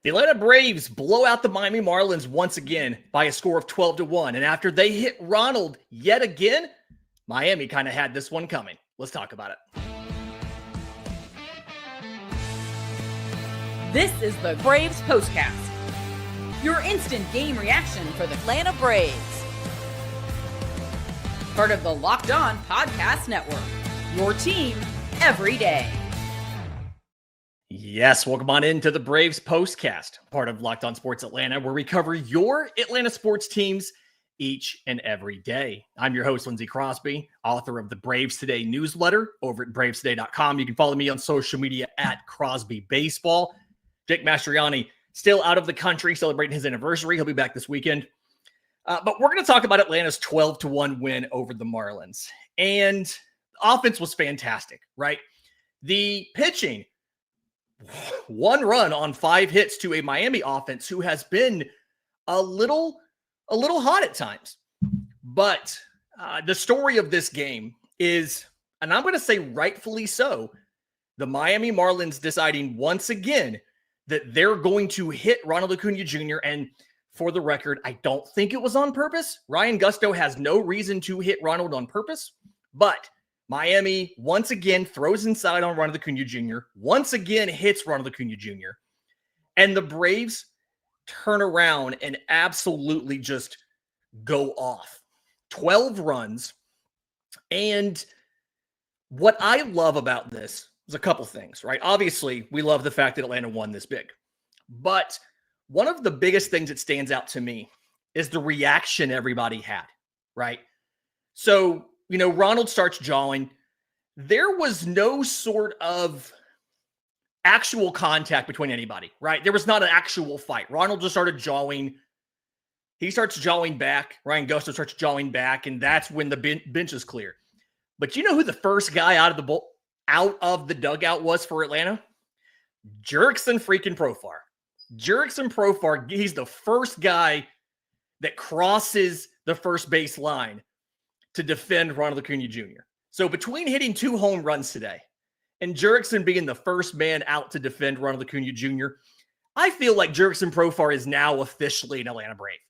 The Atlanta Braves blow out the Miami Marlins once again by a score of 12-1. And after they hit Ronald yet again, Miami kind of had this one coming. Let's talk about it. This is the Braves Postcast, your instant game reaction for the Atlanta Braves. Part of the Locked On Podcast Network, your team every day. Yes, welcome on into the Braves Postcast, part of Locked On Sports Atlanta, where we cover your Atlanta sports teams each and every day. I'm your host, Lindsay Crosby, author of the Braves Today newsletter over at bravestoday.com. You can follow me on social media at Crosby Baseball. Jake Mastriani still out of the country, celebrating his anniversary. He'll be back this weekend. But we're going to talk about Atlanta's 12-1 win over the Marlins. And the offense was fantastic, right? The pitching, 1 run on 5 hits to a Miami offense who has been a little hot at times. But the story of this game is, and I'm going to say rightfully so, the Miami Marlins deciding once again that they're going to hit Ronald Acuna Jr. And for the record, I don't think it was on purpose. Ryan Gusto has no reason to hit Ronald on purpose, but Miami once again throws inside on Ronald Acuna Jr., once again hits Ronald Acuna Jr., and the Braves turn around and absolutely just go off. 12 runs. And what I love about this is a couple things, right? Obviously, we love the fact that Atlanta won this big. But one of the biggest things that stands out to me is the reaction everybody had, right? So, Ronald starts jawing. There was no sort of actual contact between anybody, right? There was not an actual fight. Ronald just started jawing. He starts jawing back. Ryan Gusto starts jawing back, and that's when the bench is clear. But you know who the first guy out of the dugout was for Atlanta? Jurickson freaking Profar. Jurickson Profar, he's the first guy that crosses the first base line to defend Ronald Acuna Jr. So between hitting 2 home runs today and Jurickson being the first man out to defend Ronald Acuna Jr., I feel like Jurickson Profar is now officially an Atlanta Brave.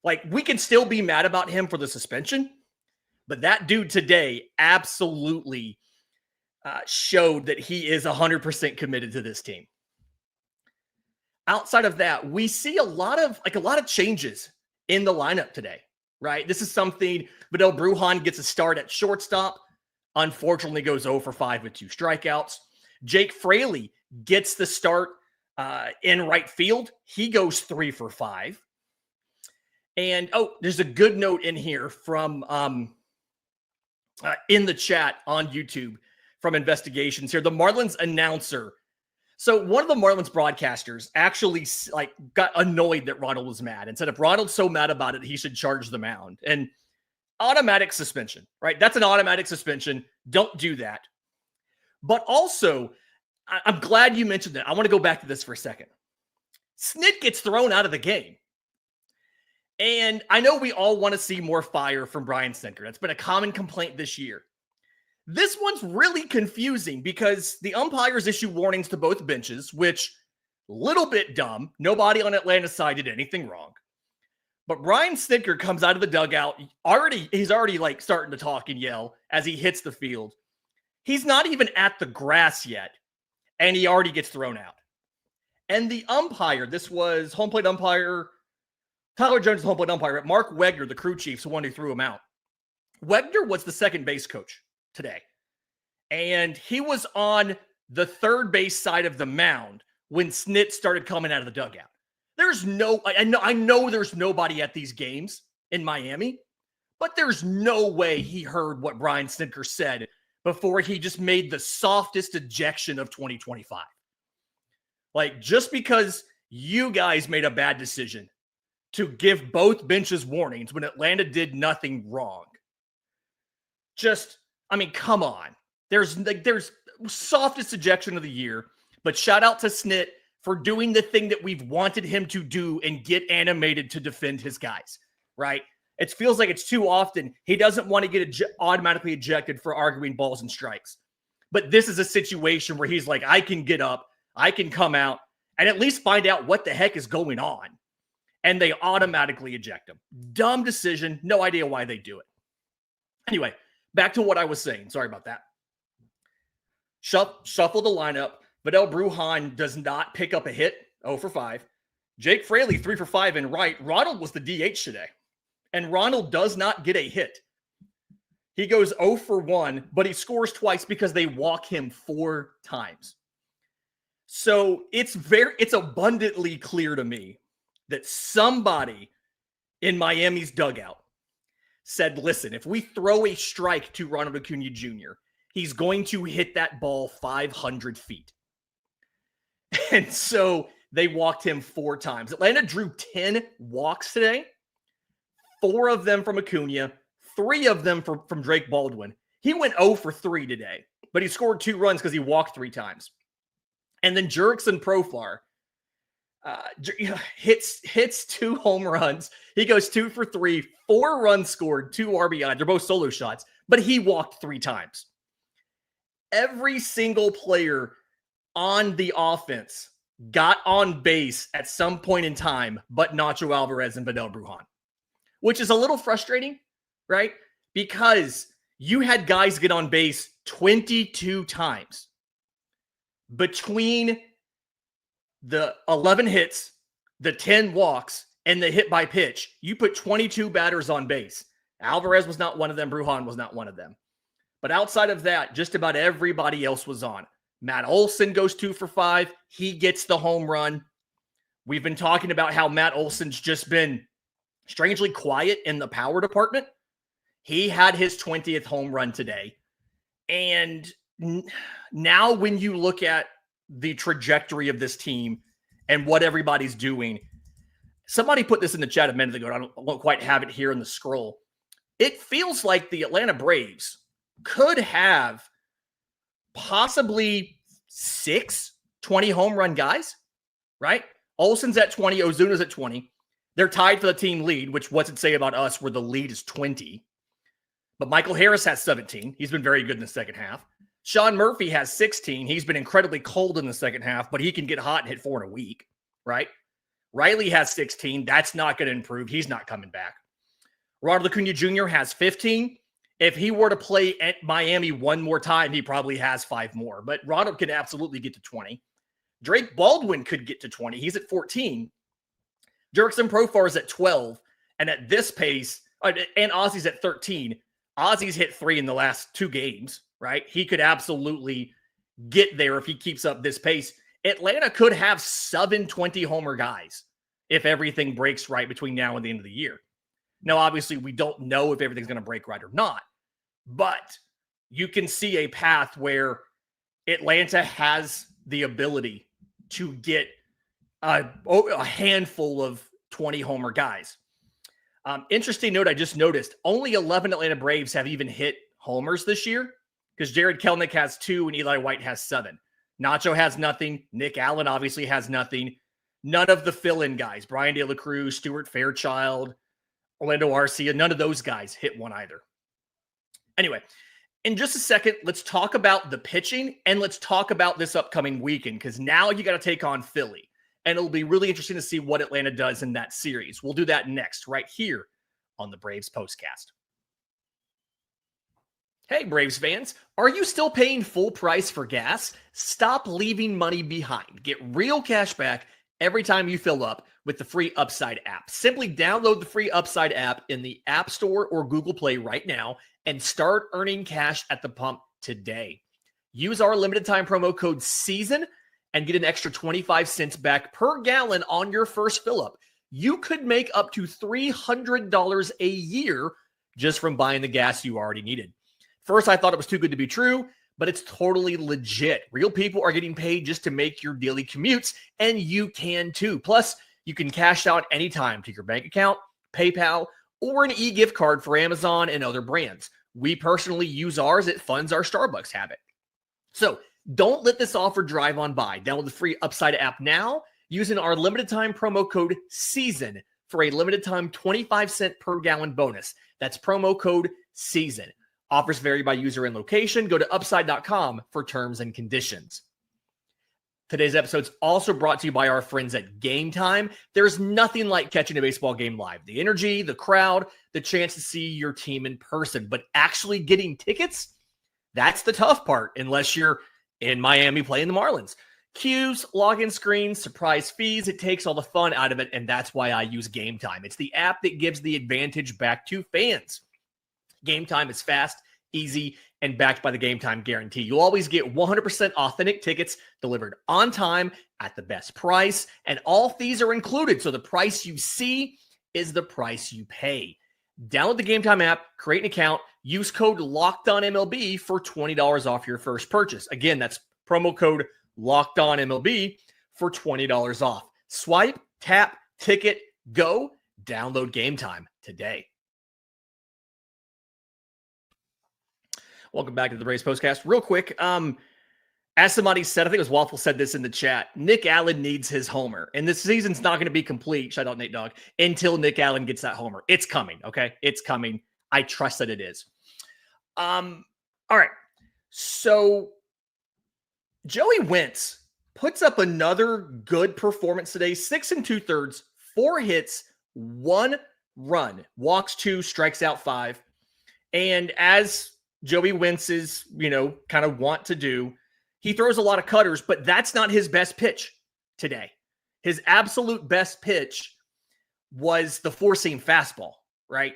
Like, we can still be mad about him for the suspension, but that dude today absolutely showed that he is 100% committed to this team. Outside of that, we see a lot of changes in the lineup today, right? This is something. Vidal Brujan gets a start at shortstop, unfortunately goes 0 for 5 with 2 strikeouts. Jake Fraley gets the start in right field. He goes 3 for 5. And there's a good note in here from in the chat on YouTube from Investigations here. The Marlins announcer. So one of the Marlins broadcasters actually got annoyed that Ronald was mad and said, if Ronald's so mad about it, he should charge the mound. And automatic suspension, right? That's an automatic suspension. Don't do that. But also, I'm glad you mentioned that. I want to go back to this for a second. Snit gets thrown out of the game. And I know we all want to see more fire from Brian Snitker. That's been a common complaint this year. This one's really confusing because the umpires issue warnings to both benches, which a little bit dumb. Nobody on Atlanta's side did anything wrong. But Brian Snitker comes out of the dugout. He's already starting to talk and yell as he hits the field. He's not even at the grass yet, and he already gets thrown out. And the umpire, this was home plate umpire, Tyler Jones, home plate umpire, Mark Wegner, the crew chief, the one who threw him out. Wegner was the second base coach today. And he was on the third base side of the mound when Snit started coming out of the dugout. I know there's nobody at these games in Miami, but there's no way he heard what Brian Snitker said before he just made the softest ejection of 2025. Just because you guys made a bad decision to give both benches warnings when Atlanta did nothing wrong. Come on. There's softest ejection of the year, but shout out to Snit for doing the thing that we've wanted him to do and get animated to defend his guys, right? It feels like it's too often. He doesn't want to get automatically ejected for arguing balls and strikes. But this is a situation where he's like, I can get up, I can come out, and at least find out what the heck is going on. And they automatically eject him. Dumb decision. No idea why they do it. Anyway, back to what I was saying. Sorry about that. Shuffle the lineup. Vidal Brujan does not pick up a hit. 0 for 5. Jake Fraley, 3 for 5 in right. Ronald was the DH today. And Ronald does not get a hit. He goes 0 for 1, but he scores twice because they walk him 4 times. So it's abundantly clear to me that somebody in Miami's dugout said, listen, if we throw a strike to Ronald Acuna Jr., he's going to hit that ball 500 feet. And so they walked him 4 times. Atlanta drew 10 walks today, 4 of them from Acuna, 3 of them from Drake Baldwin. He went 0 for 3 today, but he scored 2 runs because he walked 3 times. And then Jurickson Profar hits 2 home runs. He goes 2 for 3, 4 runs scored, 2 RBI. They're both solo shots, but he walked 3 times. Every single player on the offense got on base at some point in time, but Nacho Alvarez and Vidal Brujan, which is a little frustrating, right? Because you had guys get on base 22 times between the 11 hits, the 10 walks, and the hit by pitch. You put 22 batters on base. Alvarez was not one of them. Brujan was not one of them. But outside of that, just about everybody else was on. Matt Olson goes 2 for 5. He gets the home run. We've been talking about how Matt Olson's just been strangely quiet in the power department. He had his 20th home run today. And now when you look at the trajectory of this team and what everybody's doing, somebody put this in the chat a minute ago. I don't quite have it here in the scroll. It feels like the Atlanta Braves could have possibly 6 20 home run guys, right? Olson's at 20, Ozuna's at 20. They're tied for the team lead, which what's it say about us where the lead is 20? But Michael Harris has 17. He's been very good in the second half. Sean Murphy has 16. He's been incredibly cold in the second half, but he can get hot and hit 4 in a week, right? Riley has 16. That's not going to improve. He's not coming back. Ronald Acuna Jr. has 15. If he were to play at Miami one more time, he probably has 5 more. But Ronald can absolutely get to 20. Drake Baldwin could get to 20. He's at 14. Jurickson Profar is at 12. And at this pace, and Ozzy's at 13. Ozzy's hit 3 in the last 2 games, right? He could absolutely get there if he keeps up this pace. Atlanta could have 7 20 homer guys if everything breaks right between now and the end of the year. Now, obviously, we don't know if everything's going to break right or not, but you can see a path where Atlanta has the ability to get a handful of 20 homer guys. Interesting note I just noticed, only 11 Atlanta Braves have even hit homers this year because Jared Kelenic has 2 and Eli White has 7. Nacho has nothing. Nick Allen obviously has nothing. None of the fill-in guys, Brian De La Cruz, Stuart Fairchild, Orlando Arcia, none of those guys hit 1 either. Anyway, in just a second, let's talk about the pitching and let's talk about this upcoming weekend because now you got to take on Philly. And it'll be really interesting to see what Atlanta does in that series. We'll do that next, right here on the Braves Postcast. Hey, Braves fans, are you still paying full price for gas? Stop leaving money behind. Get real cash back every time you fill up with the free Upside app. Simply download the free Upside app in the App Store or Google Play right now and start earning cash at the pump today. Use our limited time promo code SEASON and get an extra 25 cents back per gallon on your first fill up. You could make up to $300 a year just from buying the gas you already needed. First, I thought it was too good to be true, but it's totally legit. Real people are getting paid just to make your daily commutes, and you can too. Plus, you can cash out anytime to your bank account, PayPal, or an e-gift card for Amazon and other brands. We personally use ours. It funds our Starbucks habit. So don't let this offer drive on by. Download the free Upside app now using our limited time promo code SEASON for a limited time 25 cent per gallon bonus. That's promo code SEASON. Offers vary by user and location. Go to upside.com for terms and conditions. Today's episode is also brought to you by our friends at Game Time. There's nothing like catching a baseball game live. The energy, the crowd, the chance to see your team in person. But actually getting tickets, that's the tough part, unless you're in Miami playing the Marlins. Queues, login screens, surprise fees, it takes all the fun out of it, and that's why I use Game Time. It's the app that gives the advantage back to fans. Game Time is fast, easy, and backed by the Game Time guarantee. You'll always get 100% authentic tickets delivered on time at the best price, and all fees are included, so the price you see is the price you pay. Download the Game Time app, create an account, use code LOCKEDONMLB for $20 off your first purchase. Again, that's promo code LOCKEDONMLB for $20 off. Swipe, tap, ticket, go. Download Game Time today. Welcome back to the Braves Postcast. Real quick, as somebody said, I think it was Waffle said this in the chat, Nick Allen needs his homer. And this season's not going to be complete, shout out Nate Dogg, until Nick Allen gets that homer. It's coming, okay? It's coming. I trust that it is. All right. So Joey Wentz puts up another good performance today. 6 2/3, 4 hits, 1 run, walks 2, strikes out 5. And as Joey Wentz is, kind of want to do, he throws a lot of cutters, but that's not his best pitch today. His absolute best pitch was the 4-seam fastball, right?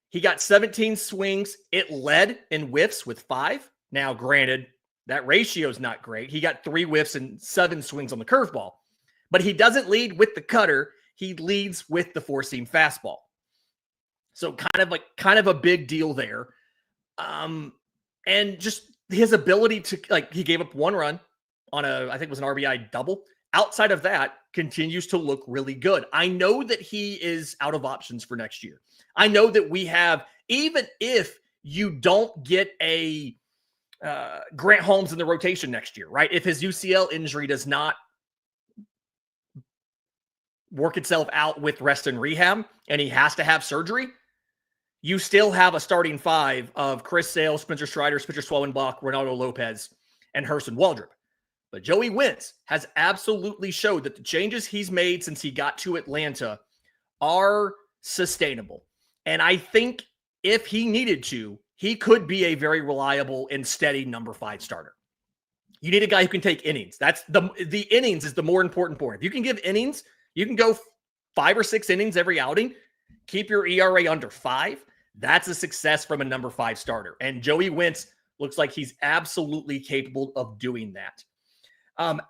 He got 17 swings. It led in whiffs with 5. Now, granted, that ratio is not great. He got 3 whiffs and 7 swings on the curveball, but he doesn't lead with the cutter. He leads with the 4-seam fastball. So kind of a big deal there. And just his ability to, he gave up 1 run on I think it was an RBI double. Outside of that, continues to look really good. I know that he is out of options for next year. I know that we have, even if you don't get a Grant Holmes in the rotation next year, right? If his UCL injury does not work itself out with rest and rehab and he has to have surgery, you still have a starting 5 of Chris Sale, Spencer Strider, Spencer Swellenbach, Ronaldo Lopez, and Hurston Waldrop. But Joey Wentz has absolutely showed that the changes he's made since he got to Atlanta are sustainable. And I think if he needed to, he could be a very reliable and steady number 5 starter. You need a guy who can take innings. That's the innings is the more important part. If you can give innings, you can go 5 or 6 innings every outing, keep your ERA under 5. That's a success from a number 5 starter. And Joey Wentz looks like he's absolutely capable of doing that.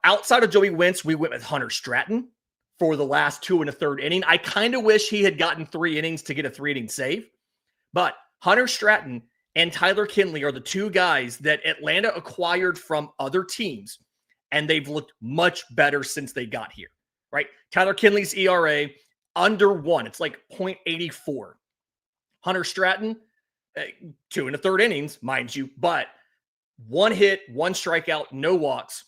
Outside of Joey Wentz, we went with Hunter Stratton for the last 2 1/3 inning. I kind of wish he had gotten 3 innings to get a 3-inning save. But Hunter Stratton and Tyler Kinley are the 2 guys that Atlanta acquired from other teams, and they've looked much better since they got here, right? Tyler Kinley's ERA under 1. It's like 0.84. Hunter Stratton, 2 1/3 innings, mind you, but 1 hit, 1 strikeout, no walks.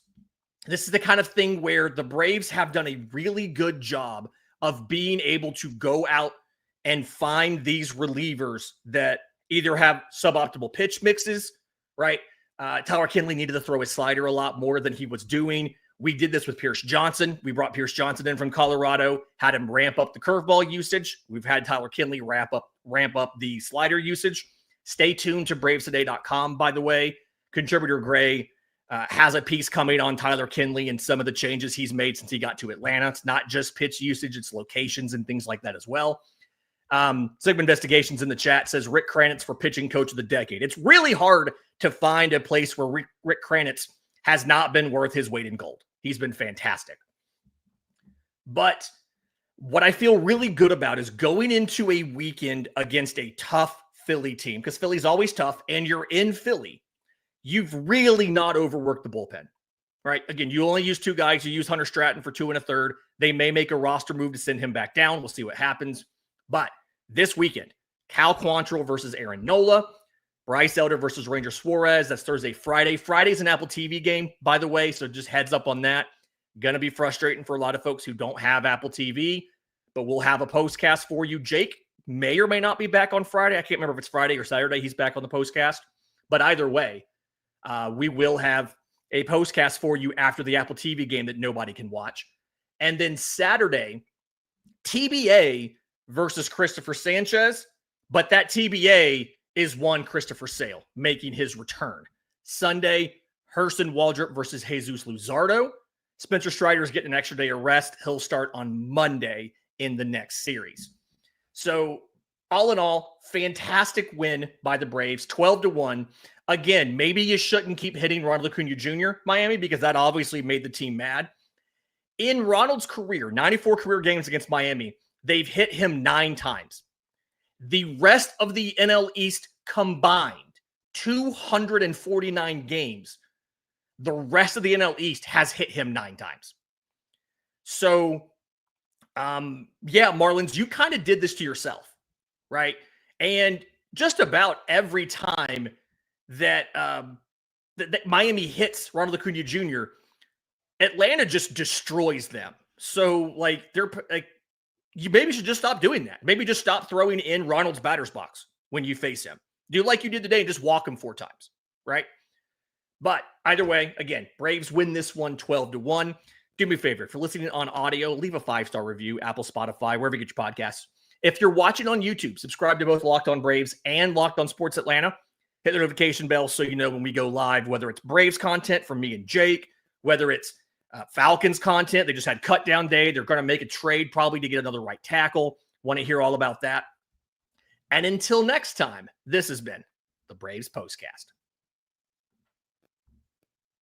This is the kind of thing where the Braves have done a really good job of being able to go out and find these relievers that either have suboptimal pitch mixes, right? Tyler Kinley needed to throw his slider a lot more than he was doing. We did this with Pierce Johnson. We brought Pierce Johnson in from Colorado, had him ramp up the curveball usage. We've had Tyler Kinley ramp up the slider usage. Stay tuned to BravesToday.com, by the way. Contributor Gray has a piece coming on Tyler Kinley and some of the changes he's made since he got to Atlanta. It's not just pitch usage, it's locations and things like that as well. Sigma Investigations in the chat says Rick Kranitz for pitching coach of the decade. It's really hard to find a place where Rick Kranitz has not been worth his weight in gold. He's been fantastic. But what I feel really good about is going into a weekend against a tough Philly team, because Philly's always tough, and you're in Philly. You've really not overworked the bullpen, right? Again, you only use 2 guys. You use Hunter Stratton for 2 1/3. They may make a roster move to send him back down. We'll see what happens. But this weekend, Cal Quantrill versus Aaron Nola, Bryce Elder versus Ranger Suarez. That's Thursday, Friday. Friday's an Apple TV game, by the way, so just heads up on that. Going to be frustrating for a lot of folks who don't have Apple TV, but we'll have a postcast for you. Jake may or may not be back on Friday. I can't remember if it's Friday or Saturday he's back on the postcast. But either way, we will have a postcast for you after the Apple TV game that nobody can watch. And then Saturday, TBA versus Christopher Sanchez, but that TBA is one Christopher Sale making his return. Sunday, Hurston Waldrop versus Jesus Luzardo. Spencer Strider is getting an extra day of rest. He'll start on Monday in the next series. So all in all, fantastic win by the Braves, 12-1. Again, maybe you shouldn't keep hitting Ronald Acuna Jr., Miami, because that obviously made the team mad. In Ronald's career, 94 career games against Miami, they've hit him 9 times. The rest of the NL East combined, 249 games, the rest of the NL East has hit him 9 times. So, yeah, Marlins, you kind of did this to yourself, right? And just about every time that, that Miami hits Ronald Acuna Jr., Atlanta just destroys them. So, like, they're like, you maybe should just stop doing that. Maybe just stop throwing in Ronald's batter's box when you face him. Do like you did today and just walk him 4 times, right? But either way, again, Braves win this one 12-1. Do me a favor. If you're listening on audio, leave a 5-star review, Apple, Spotify, wherever you get your podcasts. If you're watching on YouTube, subscribe to both Locked On Braves and Locked On Sports Atlanta. Hit the notification bell so you know when we go live, whether it's Braves content from me and Jake, whether it's Falcons content. They just had cut down day. They're going to make a trade probably to get another right tackle. Want to hear all about that. And until next time, this has been the Braves Postcast.